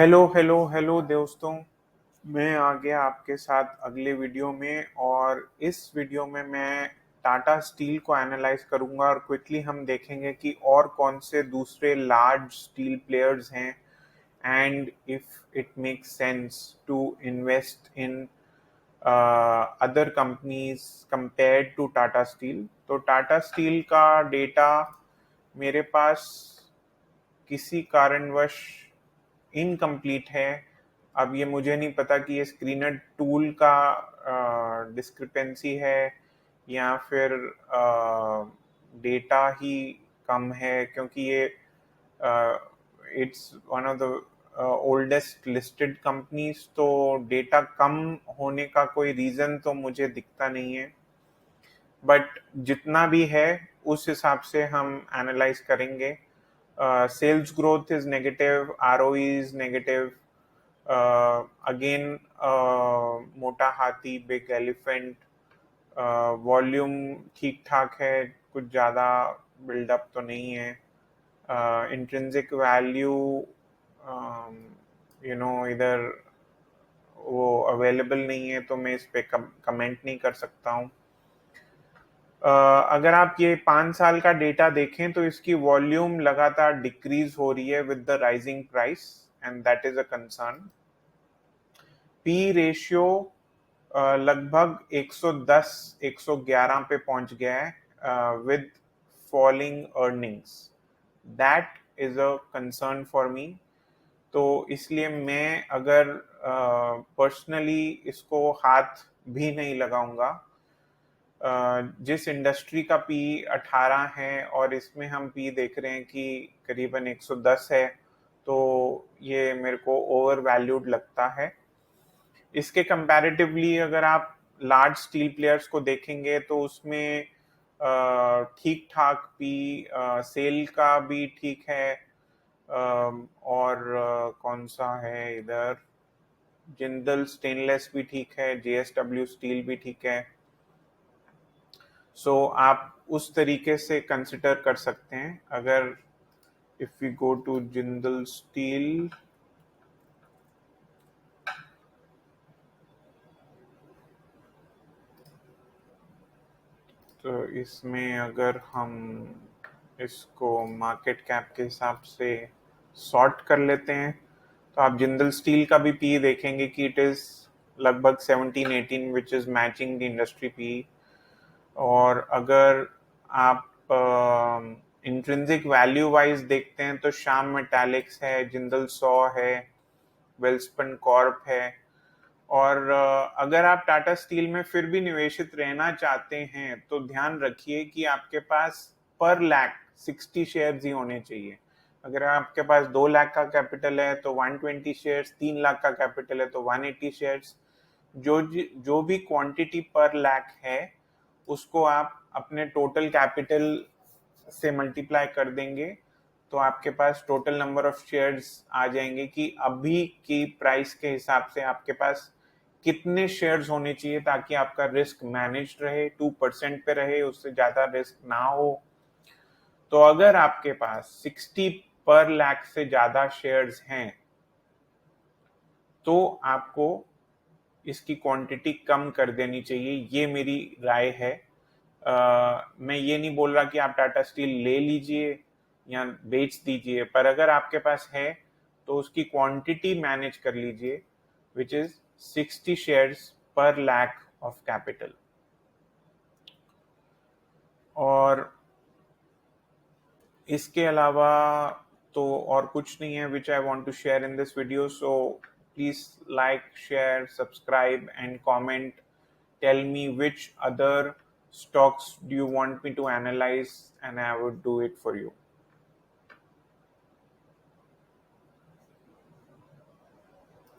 Hello hello hello दोस्तों। मैं आ गया आपके साथ अगले वीडियो में, और इस वीडियो में मैं टाटा स्टील को एनालाइज करूंगा और क्विकली हम देखेंगे कि और कौन से दूसरे लार्ज स्टील प्लेयर्स हैं and if it makes sense to invest in other companies compared to Tata steel. तो टाटा स्टील का डेटा मेरे पास किसी कारणवश इनकम्प्लीट है। अब ये मुझे नहीं पता कि ये स्क्रीनर टूल का डिस्क्रिपेंसी है या फिर डेटा ही कम है, क्योंकि ये it's one of the oldest listed companies, तो डेटा कम होने का कोई रीज़न तो मुझे दिखता नहीं है। बट जितना भी है उस हिसाब से हम एनालाइज करेंगे। Sales growth is negative, ROE is negative. Again, मोटा हाथी, बिग एलिफेंट। वॉल्यूम ठीक ठाक है, कुछ ज़्यादा बिल्डअप तो नहीं है। इंट्रिंसिक वैल्यू इधर वो अवेलेबल नहीं है, तो मैं इस पे कमेंट नहीं कर सकता हूँ। अगर आप ये 5 साल का डेटा देखें तो इसकी वॉल्यूम लगातार डिक्रीज हो रही है with the rising price, and that is a concern. P ratio लगभग 110 111 पे पहुंच गया है with falling earnings. That is a concern for me. तो इसलिए मैं अगर पर्सनली इसको हाथ भी नहीं लगाऊंगा। जिस इंडस्ट्री का पी 18 है और इसमें हम पी देख रहे हैं कि करीबन 110 है, तो ये मेरे को ओवर वैल्यूड लगता है। इसके कंपैरेटिवली अगर आप लार्ज स्टील प्लेयर्स को देखेंगे तो उसमें ठीक ठाक पी, सेल का भी ठीक है। और कौन सा है इधर, जिंदल स्टेनलेस भी ठीक है, जेएसडब्ल्यू स्टील भी ठीक है। सो आप उस तरीके से कंसिडर कर सकते हैं। अगर if we go to Jindal steel, तो इसमें अगर हम इसको मार्केट कैप के हिसाब से सॉर्ट कर लेते हैं तो आप जिंदल स्टील का भी पी देखेंगे कि इट इज लगभग 17-18, which is matching the industry P. और अगर आप इंट्रिंसिक वैल्यू वाइज देखते हैं तो श्याम मेटालिक्स है, जिंदल सॉ है, वेल्सपन कॉर्प है। और अगर आप टाटा स्टील में फिर भी निवेशित रहना चाहते हैं तो ध्यान रखिए कि आपके पास पर लाख 60 शेयर्स ही होने चाहिए। अगर आपके पास 2 लाख का कैपिटल है तो 120 शेयर्स, 3 लाख का कैपिटल है तो 180 शेयर्स। जो भी क्वांटिटी पर लाख है उसको आप अपने टोटल कैपिटल से मल्टीप्लाई कर देंगे तो आपके पास टोटल नंबर ऑफ शेयर्स आ जाएंगे कि अभी की प्राइस के हिसाब से आपके पास कितने शेयर्स होने चाहिए ताकि आपका रिस्क मैनेज रहे, 2% पे रहे, उससे ज्यादा रिस्क ना हो। तो अगर आपके पास 60 पर लाख से ज्यादा शेयर्स हैं तो आपको इसकी क्वांटिटी कम कर देनी चाहिए, ये मेरी राय है। मैं ये नहीं बोल रहा कि आप टाटा स्टील ले लीजिए या बेच दीजिए, पर अगर आपके पास है तो उसकी क्वांटिटी मैनेज कर लीजिए, विच इज 60 शेयर्स पर लाख ऑफ कैपिटल। और इसके अलावा तो और कुछ नहीं है which I want to share in this video. So please like, share, subscribe and comment. Tell me which other stocks do you want me to analyze and I would do it for you.